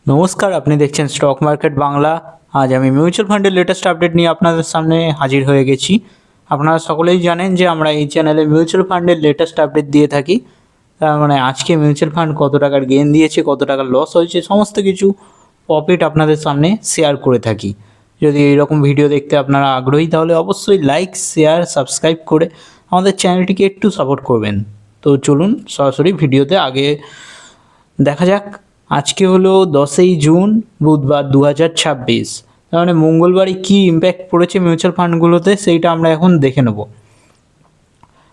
নমস্কার, আপনি দেখছেন স্টক মার্কেট বাংলা। আজ আমি মিউচুয়াল ফান্ডের লেটেস্ট আপডেট নিয়ে আপনাদের সামনে হাজির হয়ে গেছি। আপনারা সকলেই জানেন যে আমরা এই চ্যানেলে মিউচুয়াল ফান্ডের লেটেস্ট আপডেট দিয়ে থাকি। তার মানে আজকে মিউচুয়াল ফান্ড কত টাকার গেইন দিয়েছে, কত টাকার লস হয়েছে, সমস্ত কিছু প্রফিট আপনাদের সামনে শেয়ার করে থাকি। যদি এইরকম ভিডিও দেখতে আপনারা আগ্রহী তাহলে অবশ্যই লাইক, শেয়ার, সাবস্ক্রাইব করে আমাদের চ্যানেলটিকে একটু সাপোর্ট করবেন। তো চলুন সরাসরি ভিডিওতে আগে দেখা যাক। আজকে হলো 10ই জুন, বুধবার 2026। তার মানে মঙ্গলবারে কী ইম্প্যাক্ট পড়েছে মিউচুয়াল ফান্ডগুলোতে সেইটা আমরা এখন দেখে নেব।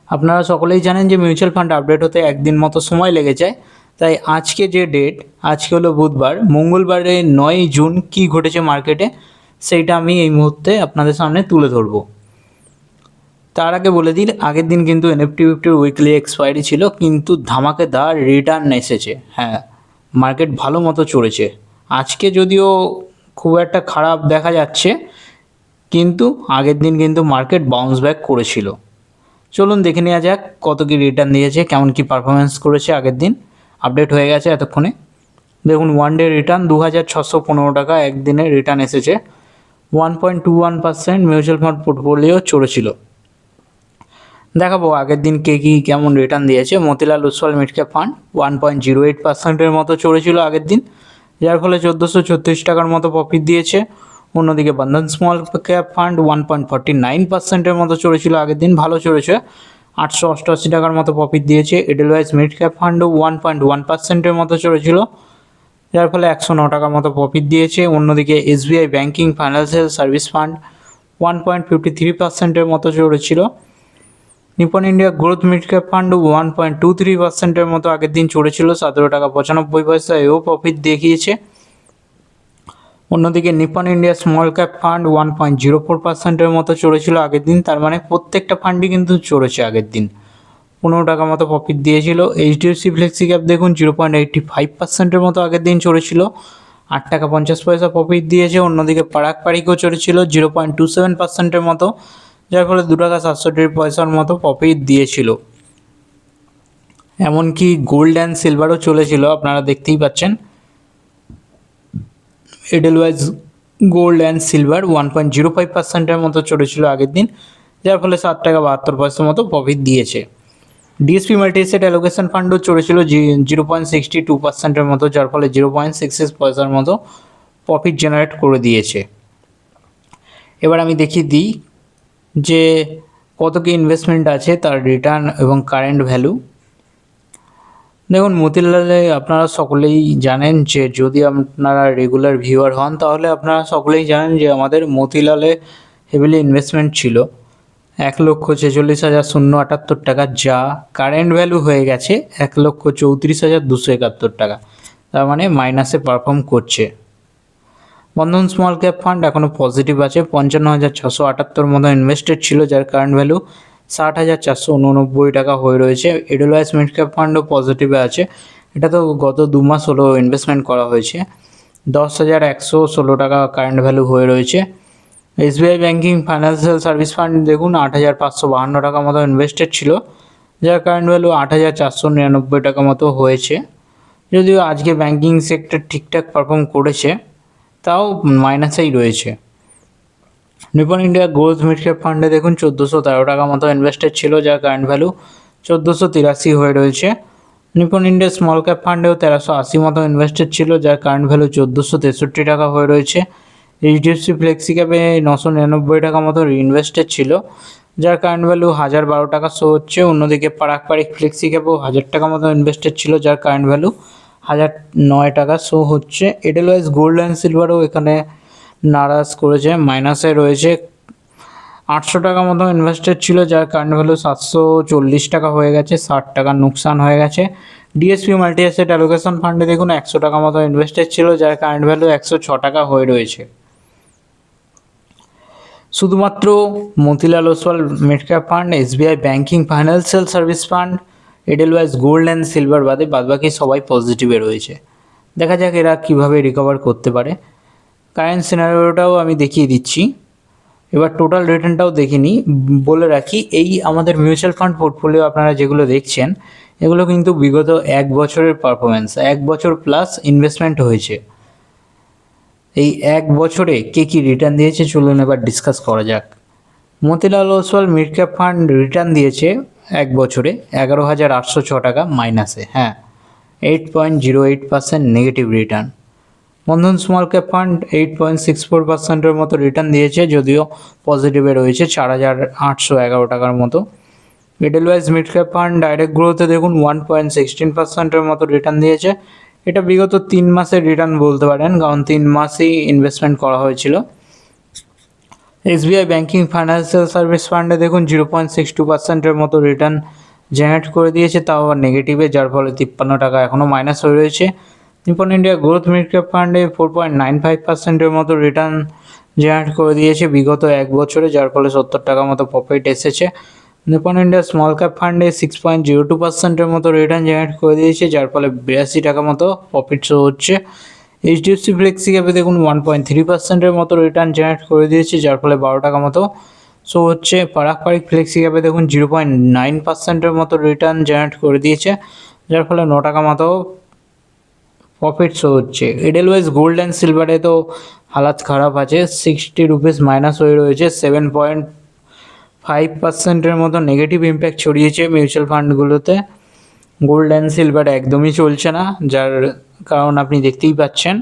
আপনারা সকলেই জানেন যে মিউচুয়াল ফান্ড আপডেট হতে একদিন মতো সময় লেগে যায়। তাই আজকে যে ডেট, আজকে হলো বুধবার, মঙ্গলবারে 9ই জুন কী ঘটেছে মার্কেটে সেইটা আমি এই মুহূর্তে আপনাদের সামনে তুলে ধরবো। তার আগে বলে দিই, আগের দিন কিন্তু এনএফটি ফিফটির উইকলি এক্সপায়ারি ছিল, কিন্তু ধামাকেদার রিটার্ন এসেছে। হ্যাঁ, মার্কেট ভালো মতো চড়েছে। আজকে যদিও খুব একটা খারাপ দেখা যাচ্ছে, কিন্তু আগের দিন কিন্তু মার্কেট বাউন্স ব্যাক করেছিল। চলুন দেখে নেওয়া যাক কত কি রিটার্ন দিয়েছে, কেমন কি পারফরমেন্স করেছে আগের দিন। আপডেট হয়ে গেছে এতক্ষণে। দেখুন, ওয়ান ডে রিটার্ন 2615 টাকা একদিনে রিটার্ন এসেছে। 1.21% মিউচুয়াল ফান্ড পোর্টফোলিও চড়েছিল। দেখাবো আগের দিন কে কী কেমন রিটার্ন দিয়েছে। Motilal Oswal mid cap fund 1.08%-এর মতো চড়েছিল আগের দিন, যার ফলে 1436 টাকার মতো প্রফিট দিয়েছে। অন্যদিকে বন্ধন স্মল ক্যাপ ফান্ড 1.49%-এর মতো চড়েছিল আগের দিন, ভালো চড়েছে, 888 টাকার মতো প্রফিট দিয়েছে। এডেলওয়াইজ মিড ক্যাপ ফান্ডও 1.1%-এর মতো চড়েছিল, যার ফলে 109 টাকার মতো প্রফিট দিয়েছে। অন্যদিকে SBI banking financial service fund 1.53%-এর মতো চড়েছিল। Nippon India growth mid cap fund 1.23%-এর মতো আগের দিন চড়েছিল, 17 টাকা 95 পয়সা, এও প্রফিট দেখিয়েছে। অন্যদিকে Nippon India small cap fund 1.04%-এর মতো চড়েছিল আগের দিন। তার মানে প্রত্যেকটা ফান্ডই কিন্তু চড়েছে আগের দিন, 15 টাকা মতো প্রফিট দিয়েছিল। এইচডিএফসি ফ্লেক্সি ক্যাপ দেখুন 0.85%-এর মতো আগের দিন চড়েছিল, 8 টাকা 50 পয়সা প্রফিট দিয়েছে। অন্যদিকে পারাক পারিকও চড়েছিল 0.27%-এর মতো, যার ফলে 2 টাকা 67 পয়সার মতো প্রফিট দিয়েছিল। এমনকি গোল্ড অ্যান্ড সিলভারও চলেছিল, আপনারা দেখতেই পাচ্ছেন। এডেলওয়াইজ গোল্ড অ্যান্ড সিলভার 1.05%-এর মতো চড়েছিল আগের দিন, যার ফলে 7 টাকা 72 পয়সার মতো প্রফিট দিয়েছে। ডিএসপি মাল্টিএসেট অ্যালোকেশন ফান্ডও চড়েছিল 0.62%-এর মতো, যার ফলে 0.66 পয়সার মতো প্রফিট জেনারেট করে দিয়েছে। এবার আমি দেখিয়ে দিই যে কত কি ইনভেস্টমেন্ট আছে, তার রিটার্ন এবং কারেন্ট ভ্যালু। দেখুন, মতিলালে আপনারা সকলেই জানেন যে, যদি আপনারা রেগুলার ভিউয়ার হন তাহলে আপনারা সকলেই জানেন যে আমাদের মতিলালে হেভিলি ইনভেস্টমেন্ট ছিল 1,46,078 টাকা, যা কারেন্ট ভ্যালু হয়ে গেছে 1,34,271 টাকা। তার মানে মাইনাসে পারফর্ম করছে। বন্ধন স্মল ক্যাপ ফান্ড এখনও পজিটিভ আছে, 55,678 মতো ইনভেস্টেড ছিল, যার কারেন্ট ভ্যালু 60,489 টাকা হয়ে রয়েছে। এডেলওয়াইজ মিড ক্যাপ ফান্ডও পজিটিভে আছে, এটা তো গত 2 মাস হলো ইনভেস্টমেন্ট করা হয়েছে, 10,116 টাকা কারেন্ট ভ্যালু হয়ে রয়েছে। SBI banking financial service fund দেখুন 8,552 টাকা মতো ইনভেস্টেড ছিল, যার কারেন্ট ভ্যালু 8,499 টাকা মতো হয়েছে। যদিও আজকে ব্যাঙ্কিং সেক্টর ঠিকঠাক পারফর্ম করেছে, তাও মাইনাসেই রয়েছে। Nipon India growth mid cap ফান্ডে দেখুন 1,413 টাকা মতো ইনভেস্টেড ছিল, যার কারেন্ট ভ্যালু 1,483 হয়ে রয়েছে। নিপন ইন্ডিয়া স্মল ক্যাপ ফান্ডেও 1,380 মতো ইনভেস্টেড ছিল, যার কারেন্ট ভ্যালু 1,463 টাকা হয়ে রয়েছে। এইচডিএফসি ফ্লেক্সি ক্যাপে 999 টাকা মতো ইনভেস্টেড ছিল, যার কারেন্ট ভ্যালু 1,012 টাকা শো হচ্ছে। অন্যদিকে পারাক পারিক ফ্লেক্সি ক্যাপেও 1,000 টাকা মতো ইনভেস্টেড ছিল, যার কারেন্ট ভ্যালু 1,009 টাকা শো হচ্ছে। এডেলওয়াইজ গোল্ড অ্যান্ড সিলভারও এখানে নারাজ করেছে, মাইনাসে রয়েছে, 800 টাকা মতো ইনভেস্টেড ছিল, যার কারেন্ট ভ্যালু 740 টাকা হয়ে গেছে, 60 টাকার নুকসান হয়ে গেছে। ডিএসপি মাল্টি অ্যাসেট অ্যালোকেশন ফান্ডে দেখুন 100 টাকা মতো ইনভেস্টেড ছিল, যার কারেন্ট ভ্যালু 106 টাকা হয়ে রয়েছে। শুধুমাত্র Motilal Oswal mid cap fund, SBI banking financial service fund, এডেলওয়াইজ gold and silver বাদে বাদবাকি সবাই পজিটিভে রয়েছে। দেখা যাক এরা কীভাবে রিকভার করতে পারে। কারেন্ট সিনারিওটাও আমি দেখিয়ে দিচ্ছি। এবার টোটাল রিটার্নটাও দেখে নিই। বলে রাখি, এই আমাদের মিউচুয়াল ফান্ড পোর্টফোলিও আপনারা যেগুলো দেখছেন, এগুলো কিন্তু বিগত 1 বছরের পারফরমেন্স, 1 বছর প্লাস ইনভেস্টমেন্ট হয়েছে। এই এক বছরে কে কী রিটার্ন দিয়েছে চলুন এবার ডিসকাস করা যাক। Motilal Oswal mid cap fund return দিয়েছে এক বছরে 11,806 টাকা মাইনাসে, হ্যাঁ 8.08% negative return. Bandhan small cap fund 8.64%-এর মতো রিটার্ন দিয়েছে, যদিও পজিটিভে রয়েছে 4,811 টাকার মতো। Edelweiss mid cap fund direct গ্রোথে দেখুন 1.16%-এর মতো রিটার্ন দিয়েছে। এটা বিগত 3 মাসের রিটার্ন বলতে পারেন, কারণ 3 মাসই ইনভেস্টমেন্ট করা হয়েছিল। এসবিআই ব্যাঙ্কিং ফাইন্যান্সিয়াল সার্ভিস ফান্ডে দেখুন 0.62%-এর মতো রিটার্ন জেনারেট করে দিয়েছে, তাও আবার নেগেটিভে, যার ফলে 53 টাকা এখনও মাইনাস হয়ে রয়েছে। Nipon India growth mid cap ফান্ডে 4.95%-এর মতো রিটার্ন জেনারেট করে দিয়েছে বিগত এক বছরে, যার ফলে 70 টাকা মতো প্রফিট এসেছে। নিপন ইন্ডিয়া স্মল ক্যাপ ফান্ডে 6.02%-এর মতো রিটার্ন জেনারেট করে দিয়েছে, যার ফলে 82 টাকা মতো প্রফিট শো হচ্ছে। এইচডিএফসি ফ্লেক্সি ক্যাপে দেখুন 1.3%-এর মতো রিটার্ন জেনারেট করে দিয়েছে, যার ফলে 12 টাকা মতো শো হচ্ছে। পারাক পারিক ফ্লেক্সি ক্যাপে দেখুন 0.9%-এর মতো রিটার্ন জেনারেট করে দিয়েছে, যার ফলে 9 টাকা মতো প্রফিট শো হচ্ছে। এডেলওয়াইজ গোল্ড অ্যান্ড সিলভারে তো হালাত খারাপ আছে, 60 রুপিস মাইনাস হয়ে রয়েছে, 7.5%-এর মতো নেগেটিভ ইম্প্যাক্ট ছড়িয়েছে মিউচুয়াল ফান্ডগুলোতে। গোল্ড অ্যান্ড সিলভার একদমই চলছে না, যার কারণ আপনি দেখতেই পাচ্ছেন।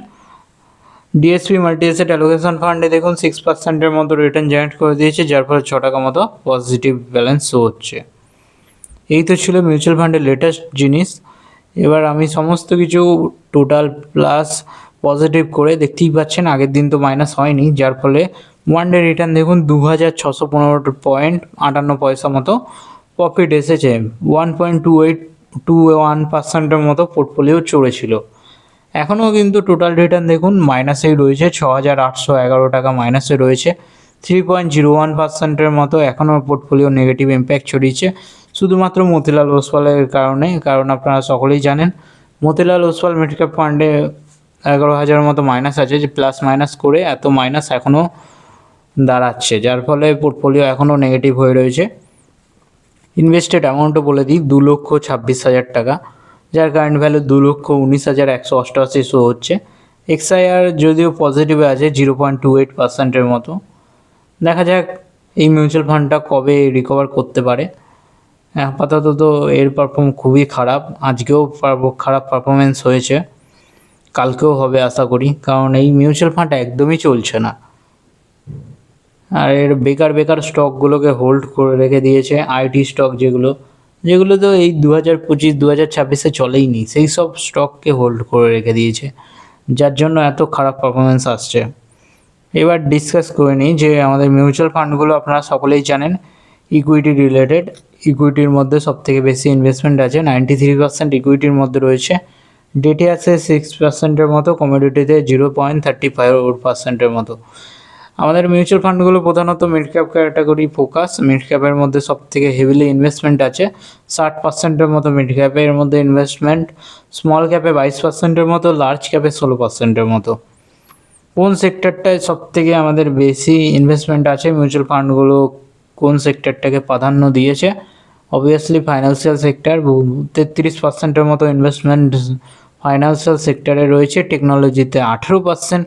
ডিএসপি মাল্টি অ্যাসেট অ্যালোকেশন ফান্ডে দেখুন 6%-এর মতো রিটার্ন জেনারেট করে দিয়েছে, যার ফলে 6 টাকা মতো পজিটিভ ব্যালেন্স শো হচ্ছে। এই তো ছিল মিউচুয়াল ফান্ডের লেটেস্ট জিনিস। এবার আমি সমস্ত কিছু টোটাল প্লাস পজিটিভ করে দেখতেই পাচ্ছেন, আগের দিন তো মাইনাস হয়নি, যার ফলে ওয়ান ডে রিটার্ন দেখুন 2,615.58 মতো প্রফিট এসেছে। 1.21% মতো পোর্টফোলিও চড়েছিল। এখনও কিন্তু টোটাল রিটার্ন দেখুন মাইনাসেই রয়েছে, 6,811 টাকা মাইনাসে রয়েছে। 3.01%-এর মতো এখনও পোর্টফোলিও নেগেটিভ ইম্প্যাক্ট ছড়িয়েছে, শুধুমাত্র মতিলাল ওসওয়ালের কারণে। কারণ আপনারা সকলেই জানেন মতিলাল ওসওয়াল মিড ক্যাপ ফান্ডে 11,000 মতো মাইনাস আছে, যে প্লাস মাইনাস করে এত মাইনাস এখনও দাঁড়াচ্ছে, যার ফলে পোর্টফোলিও এখনও নেগেটিভ হয়ে রয়েছে। ইনভেস্টেড অ্যামাউন্টও বলে দিই 2,26,000 টাকা, যার কারেন্ট ভ্যালু 2,19,188 শো হচ্ছে। এক্সআইআর যদিও পজিটিভে আছে 0.28%-এর মতো। দেখা যাক এই মিউচুয়াল ফান্ডটা কবে রিকভার করতে পারে। আপাতত তো এর পারফর্ম খুবই খারাপ, আজকেও খারাপ পারফরমেন্স হয়েছে, কালকেও হবে আশা করি, কারণ এই মিউচুয়াল ফান্ড একদমই চলছে না। আর এর বেকার স্টকগুলোকে হোল্ড করে রেখে দিয়েছে, আইটি স্টক যেগুলো তো এই 2025 2026-এ চলেই নি, সেই সব স্টককে হোল্ড করে রেখে দিয়েছে, যার জন্য এত খারাপ পারফরমেন্স আসছে। এবার ডিসকাস করে নিই যে আমাদের মিউচুয়াল ফান্ডগুলো আপনারা সকলেই জানেন ইকুইটি রিলেটেড। ইকুইটির মধ্যে সবথেকে বেশি ইনভেস্টমেন্ট আছে, 93% ইকুইটির মধ্যে রয়েছে। ডেটে আছে 6%-এর মতো, কমোডিটিতে 0.35%-এর মতো। আমাদের মিউচুয়াল ফান্ডগুলো প্রধানত mid cap category focus. Mid ক্যাপের মধ্যে সবথেকে হেভিলি ইনভেস্টমেন্ট আছে, 60%-এর মতো মিড ক্যাপের মধ্যে ইনভেস্টমেন্ট, স্মল ক্যাপে 22%-এর মতো, লার্জ ক্যাপে 16%-এর মতো। কোন সেক্টরটায় সবথেকে আমাদের বেশি ইনভেস্টমেন্ট আছে, মিউচুয়াল ফান্ডগুলো কোন সেক্টরটাকে প্রাধান্য দিয়েছে? অবভিয়াসলি ফাইন্যান্সিয়াল সেক্টর, 33%-এর মতো ইনভেস্টমেন্ট ফাইন্যান্সিয়াল সেক্টরে রয়েছে। টেকনোলজিতে 18%,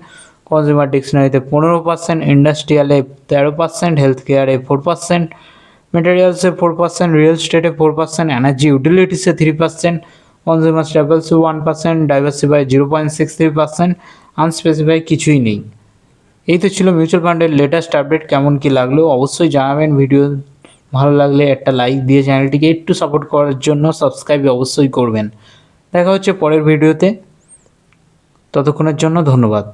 কনজিউমার ডিকশনারিতে 15%, ইন্ডাস্ট্রিয়ালে 13%, হেলথ কেয়ারে 4%, মেটেরিয়ালসে 4%, রিয়েল স্টেটে 4%, এনার্জি ইউটিলিটিসে 3%, কনজিউমার স্টেপলসে 1%, ডাইভার্সিফাই 0.63%, আনস্পেসিফাই কিছুই নেই। এই তো ছিল মিউচুয়াল ফান্ডের লেটেস্ট আপডেট। কেমন কি লাগলো অবশ্যই জানাবেন। ভিডিও ভালো লাগলে একটা লাইক দিয়ে চ্যানেলটিকে একটু সাপোর্ট করার জন্য সাবস্ক্রাইব অবশ্যই করবেন। দেখা হচ্ছে পরের ভিডিওতে, ততক্ষণের জন্য ধন্যবাদ।